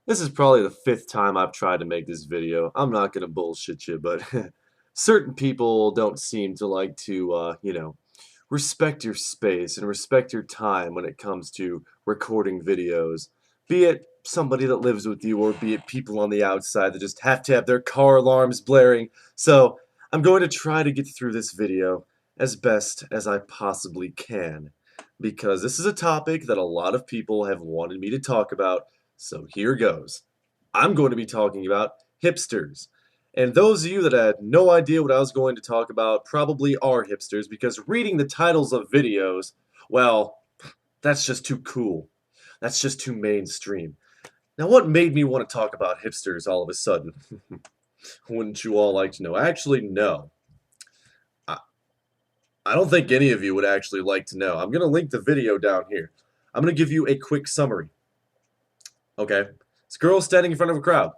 This is probably the fifth time I've tried to make this video. I'm not gonna bullshit you, but certain people don't seem to like to, respect your space and respect your time when it comes to recording videos. Be it somebody that lives with you, or be it people on the outside that just have to have their car alarms blaring. So, I'm going to try to get through this video as best as I possibly can, because this is a topic that a lot of people have wanted me to talk about, so here goes. I'm going to be talking about hipsters. And those of you that had no idea what I was going to talk about probably are hipsters, because reading the titles of videos, well, that's just too cool. That's just too mainstream. Now, what made me want to talk about hipsters all of a sudden? Wouldn't you all like to know? Actually, no. I, I don't think any of you would actually like to know. I'm going to link the video down here. I'm going to give you a quick summary. Okay? This girl standing in front of a crowd.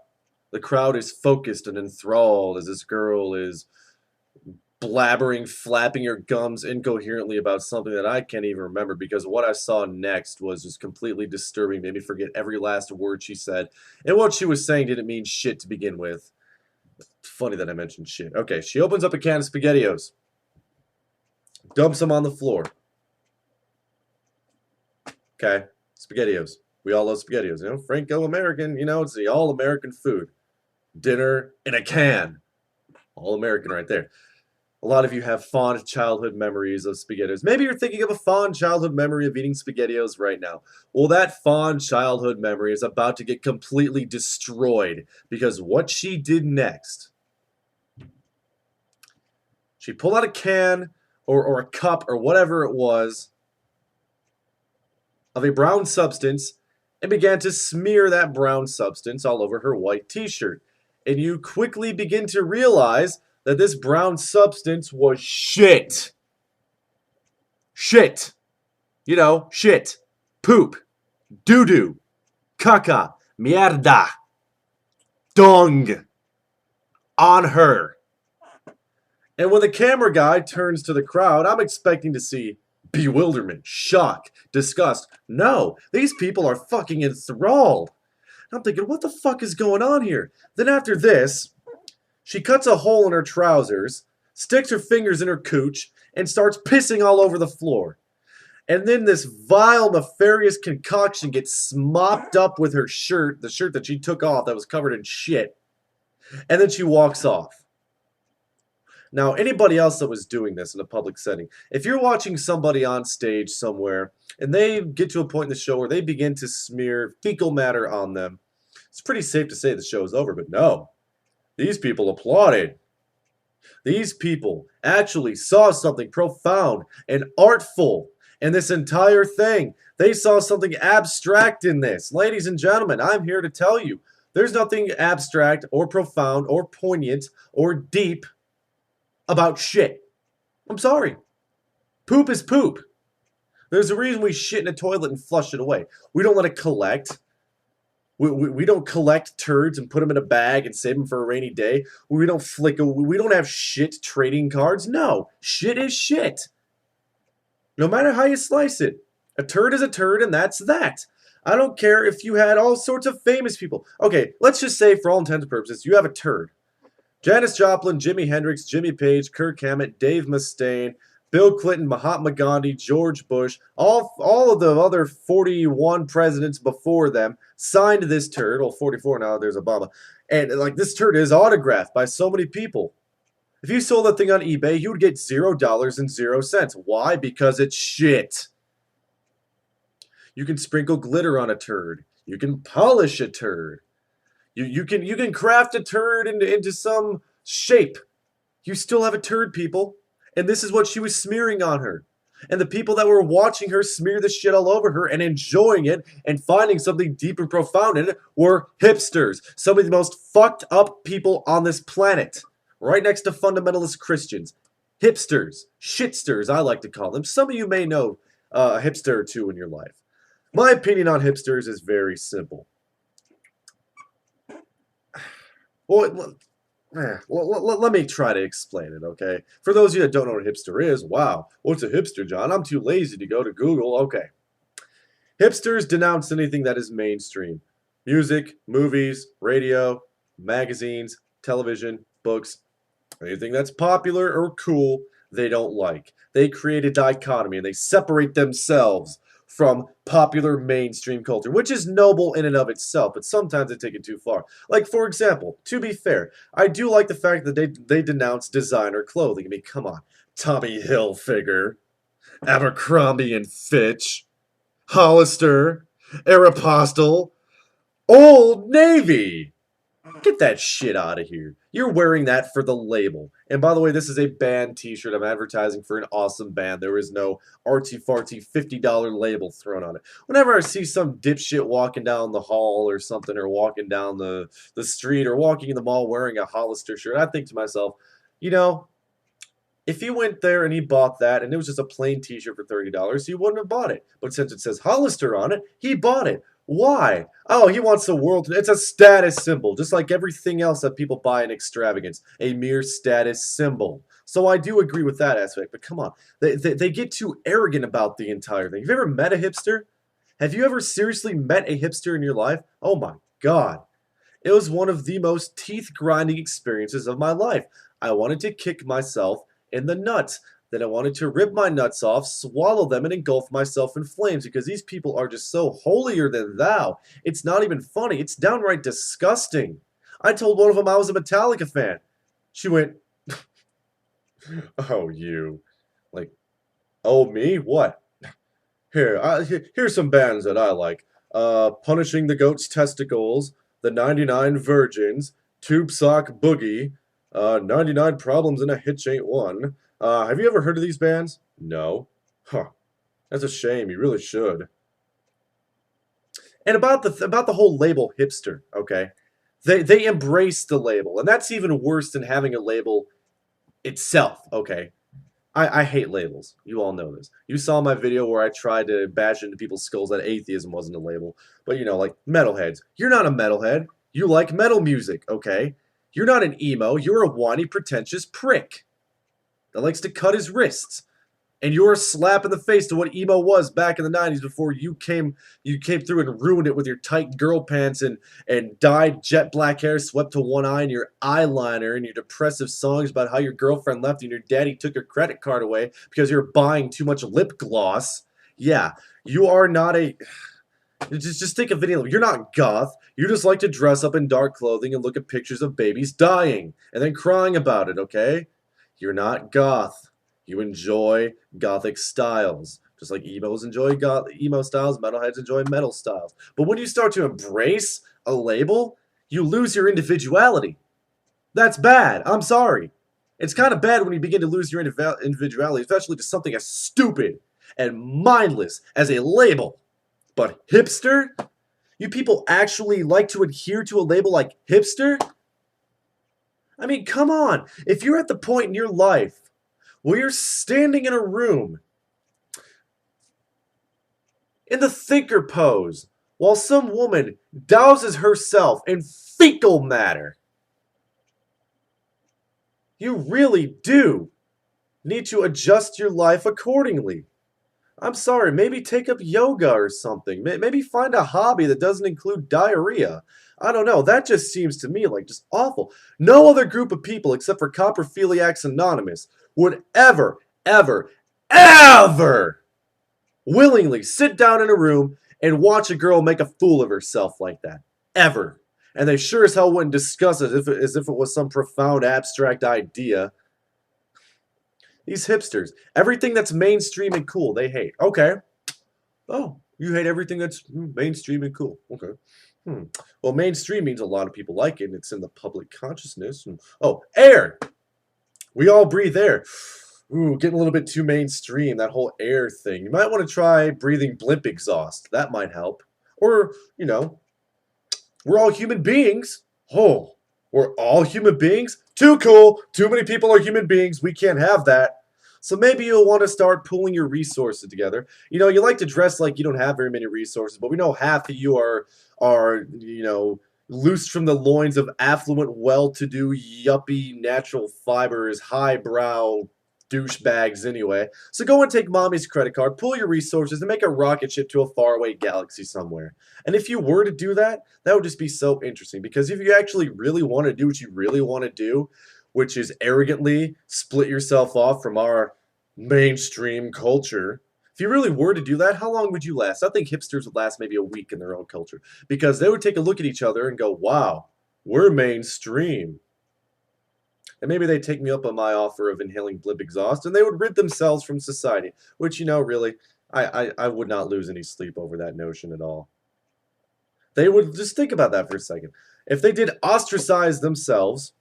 The crowd is focused and enthralled as this girl is blabbering, flapping her gums incoherently about something that I can't even remember, because what I saw next was just completely disturbing, made me forget every last word she said. And what she was saying didn't mean shit to begin with. Funny that I mentioned shit. Okay, she opens up a can of Spaghettios, dumps them on the floor. Okay, Spaghettios. We all love Spaghettios, Franco-American, it's the all-American food. Dinner in a can. All American right there. A lot of you have fond childhood memories of SpaghettiOs. Maybe you're thinking of a fond childhood memory of eating SpaghettiOs right now. Well, that fond childhood memory is about to get completely destroyed, because what she did next, she pulled out a can or a cup or whatever it was of a brown substance and began to smear that brown substance all over her white t-shirt. And you quickly begin to realize that this brown substance was shit. Shit. Shit. Poop. Doo-doo. Caca. Mierda. Dung. On her. And when the camera guy turns to the crowd, I'm expecting to see bewilderment, shock, disgust. No, these people are fucking enthralled. I'm thinking, what the fuck is going on here? Then after this, she cuts a hole in her trousers, sticks her fingers in her cooch, and starts pissing all over the floor. And then this vile, nefarious concoction gets mopped up with her shirt, the shirt that she took off that was covered in shit. And then she walks off. Now, anybody else that was doing this in a public setting, if you're watching somebody on stage somewhere and they get to a point in the show where they begin to smear fecal matter on them, it's pretty safe to say the show is over. But no, these people applauded. These people actually saw something profound and artful in this entire thing. They saw something abstract in this. Ladies and gentlemen, I'm here to tell you, there's nothing abstract or profound or poignant or deep about shit. I'm sorry. Poop is poop. There's a reason we shit in a toilet and flush it away. We don't let it collect. We don't collect turds and put them in a bag and save them for a rainy day. We don't we don't have shit trading cards. No, shit is shit. No matter how you slice it. A turd is a turd, and that's that. I don't care if you had all sorts of famous people. Okay, let's just say, for all intents and purposes, you have a turd. Janis Joplin, Jimi Hendrix, Jimmy Page, Kirk Hammett, Dave Mustaine, Bill Clinton, Mahatma Gandhi, George Bush, all of the other 41 presidents before them signed this turd. Well, 44 now, there's Obama. And this turd is autographed by so many people. If you sold that thing on eBay, you would get $0.00. Why? Because it's shit. You can sprinkle glitter on a turd. You can polish a turd. You can craft a turd into some shape. You still have a turd, people. And this is what she was smearing on her. And the people that were watching her smear the shit all over her and enjoying it and finding something deep and profound in it were hipsters. Some of the most fucked up people on this planet. Right next to fundamentalist Christians. Hipsters. Shitsters, I like to call them. Some of you may know a hipster or two in your life. My opinion on hipsters is very simple. Well, let me try to explain it, okay? For those of you that don't know what a hipster is, wow, what's a hipster, John? I'm too lazy to go to Google. Okay. Hipsters denounce anything that is mainstream. Music, movies, radio, magazines, television, books, anything that's popular or cool, they don't like. They create a dichotomy and they separate themselves from popular mainstream culture, which is noble in and of itself, but sometimes they take it too far. Like, for example, to be fair, I do like the fact that they denounce designer clothing. I mean, come on. Tommy Hilfiger, Abercrombie and Fitch, Hollister, Aeropostale, Old Navy. Get that shit out of here. You're wearing that for the label. And by the way, this is a band t-shirt. I'm advertising for an awesome band. There is no artsy-fartsy $50 label thrown on it. Whenever I see some dipshit walking down the hall or something, or walking down the street, or walking in the mall wearing a Hollister shirt, I think to myself, you know, if he went there and he bought that and it was just a plain t-shirt for $30, he wouldn't have bought it. But since it says Hollister on it, he bought it. Why? Oh, he wants the world to... It's a status symbol, just like everything else that people buy in extravagance. A mere status symbol. So I do agree with that aspect, but come on. They get too arrogant about the entire thing. Have you ever met a hipster? Have you ever seriously met a hipster in your life? Oh my God. It was one of the most teeth-grinding experiences of my life. I wanted to kick myself in the nuts. Then I wanted to rip my nuts off, swallow them, and engulf myself in flames because these people are just so holier than thou. It's not even funny. It's downright disgusting. I told one of them I was a Metallica fan. She went, oh, you. Like, oh, me? What? Here's some bands that I like. Punishing the Goat's Testicles, The 99 Virgins, Tube Sock Boogie, 99 Problems in a Hitch Ain't One. Have you ever heard of these bands? No. Huh. That's a shame. You really should. And about the whole label hipster, okay? They embrace the label, and that's even worse than having a label itself, okay? I hate labels. You all know this. You saw my video where I tried to bash into people's skulls that atheism wasn't a label. But, you know, like metalheads. You're not a metalhead. You like metal music, okay? You're not an emo. You're a whiny, pretentious prick that likes to cut his wrists. And you're a slap in the face to what emo was back in the 90s before you came through and ruined it with your tight girl pants and dyed jet black hair swept to one eye and your eyeliner and your depressive songs about how your girlfriend left you and your daddy took your credit card away because you're buying too much lip gloss. Yeah, you are not a... Just think of it. You're not goth. You just like to dress up in dark clothing and look at pictures of babies dying and then crying about it, okay? You're not goth. You enjoy gothic styles. Just like emos enjoy emo styles, metalheads enjoy metal styles. But when you start to embrace a label, you lose your individuality. That's bad. I'm sorry. It's kind of bad when you begin to lose your individuality, especially to something as stupid and mindless as a label. But hipster? You people actually like to adhere to a label like hipster? I mean, come on. If you're at the point in your life where you're standing in a room in the thinker pose while some woman douses herself in fecal matter, you really do need to adjust your life accordingly. I'm sorry, maybe take up yoga or something. Maybe find a hobby that doesn't include diarrhea. I don't know, that just seems to me like just awful. No other group of people except for Coprophiliacs Anonymous would ever, ever, ever willingly sit down in a room and watch a girl make a fool of herself like that. Ever. And they sure as hell wouldn't discuss it as if it was some profound abstract idea. These hipsters, everything that's mainstream and cool, they hate. Okay. Oh, you hate everything that's mainstream and cool. Okay. Well, mainstream means a lot of people like it, and it's in the public consciousness. Oh, air! We all breathe air. Ooh, getting a little bit too mainstream, that whole air thing. You might want to try breathing blimp exhaust. That might help. Or, you know, we're all human beings. Oh, we're all human beings? Too cool. Too many people are human beings. We can't have that. So maybe you'll want to start pooling your resources together. You know, you like to dress like you don't have very many resources, but we know half of you are you know, loosed from the loins of affluent, well-to-do, yuppie, natural fibers, highbrow, douchebags anyway. So go and take mommy's credit card, pull your resources, and make a rocket ship to a faraway galaxy somewhere. And if you were to do that, that would just be so interesting. Because if you actually really want to do what you really want to do, which is arrogantly split yourself off from our mainstream culture, if you really were to do that, how long would you last? I think hipsters would last maybe a week in their own culture. Because they would take a look at each other and go, wow, we're mainstream. And maybe they'd take me up on my offer of inhaling blip exhaust, and they would rid themselves from society. Which, you know, really, I would not lose any sleep over that notion at all. They would, just think about that for a second. If they did ostracize themselves,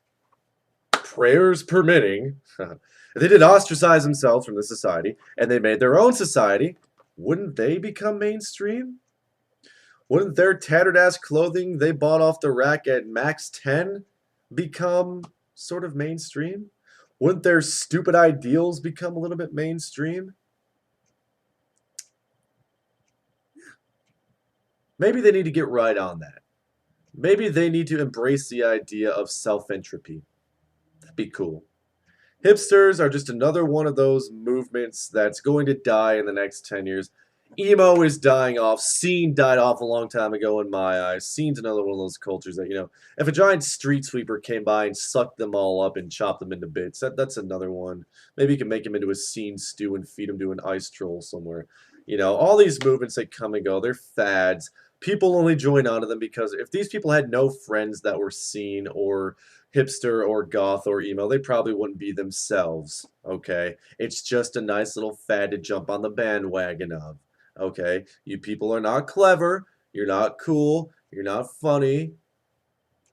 prayers permitting, if they did ostracize themselves from the society, and they made their own society, wouldn't they become mainstream? Wouldn't their tattered-ass clothing they bought off the rack at Max 10 become sort of mainstream? Wouldn't their stupid ideals become a little bit mainstream? Maybe they need to get right on that. Maybe they need to embrace the idea of self-entropy. That'd be cool. Hipsters are just another one of those movements that's going to die in the next 10 years. Emo is dying off. Scene died off a long time ago in my eyes. Scene's another one of those cultures that, you know, if a giant street sweeper came by and sucked them all up and chopped them into bits, that's another one. Maybe you can make him into a scene stew and feed him to an ice troll somewhere. You know, all these movements that come and go, they're fads. People only join onto them because if these people had no friends that were scene or hipster or goth or emo, they probably wouldn't be themselves, okay? It's just a nice little fad to jump on the bandwagon of. Okay, you people are not clever, you're not cool, you're not funny.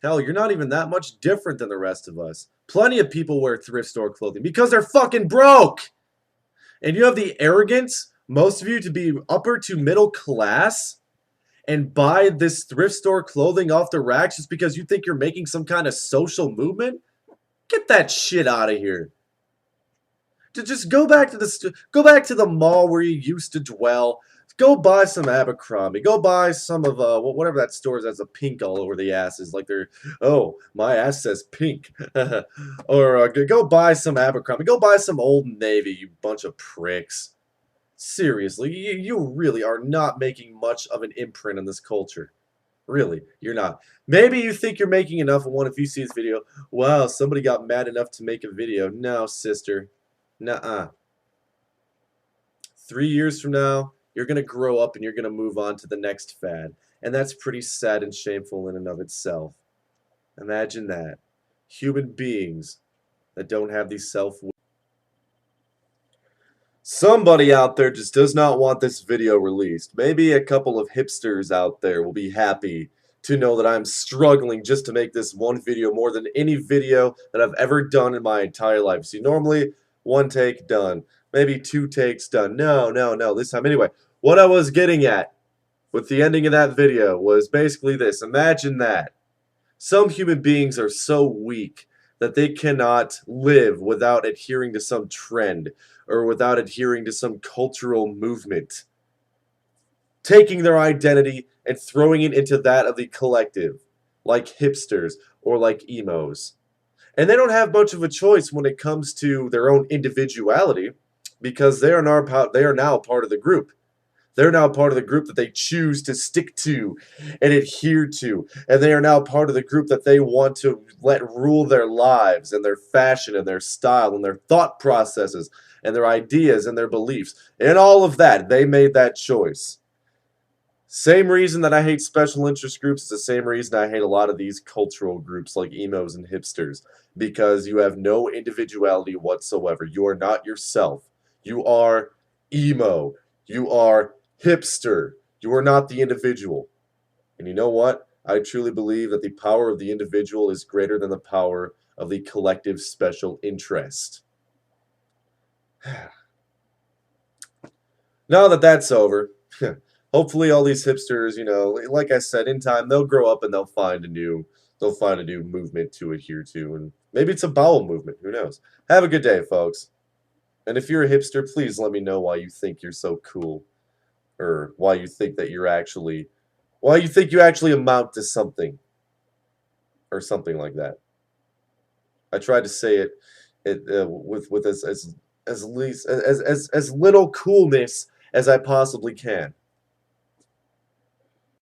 Hell, you're not even that much different than the rest of us. Plenty of people wear thrift store clothing because they're fucking broke. And you have the arrogance, most of you, to be upper to middle class and buy this thrift store clothing off the racks just because you think you're making some kind of social movement? Get that shit out of here. To just go back to the mall where you used to dwell. Go buy some Abercrombie. Go buy some of whatever that store has a pink all over the asses, like they're, oh, my ass says pink. Or go buy some Abercrombie. Go buy some Old Navy, you bunch of pricks. Seriously, you really are not making much of an imprint on this culture. Really, you're not. Maybe you think you're making enough of one if you see this video. Wow, somebody got mad enough to make a video. No, sister. Nuh-uh. 3 years from now, you're going to grow up and you're going to move on to the next fad. And that's pretty sad and shameful in and of itself. Imagine that. Human beings that don't have these self-will. Somebody out there just does not want this video released. Maybe a couple of hipsters out there will be happy to know that I'm struggling just to make this one video more than any video that I've ever done in my entire life. See, normally, one take, done. Maybe 2 takes, done. No, this time. Anyway, what I was getting at with the ending of that video was basically this. Imagine that. Some human beings are so weak that they cannot live without adhering to some trend or without adhering to some cultural movement. Taking their identity and throwing it into that of the collective, like hipsters or like emos. And they don't have much of a choice when it comes to their own individuality because they are now part of the group. They're now part of the group that they choose to stick to and adhere to. And they are now part of the group that they want to let rule their lives and their fashion and their style and their thought processes and their ideas and their beliefs. And all of that, they made that choice. Same reason that I hate special interest groups is the same reason I hate a lot of these cultural groups like emos and hipsters. Because you have no individuality whatsoever. You are not yourself. You are emo. You are hipster. You are not the individual. And you know what? I truly believe that the power of the individual is greater than the power of the collective special interest. Now that that's over, hopefully all these hipsters, you know, like I said, in time they'll grow up and they'll find a new movement to adhere to, and maybe it's a bowel movement, who knows. Have a good day, folks. And if you're a hipster, please let me know why you think you're so cool. Or why you think that you actually amount to something. Or something like that. I tried to say it with as little coolness as I possibly can.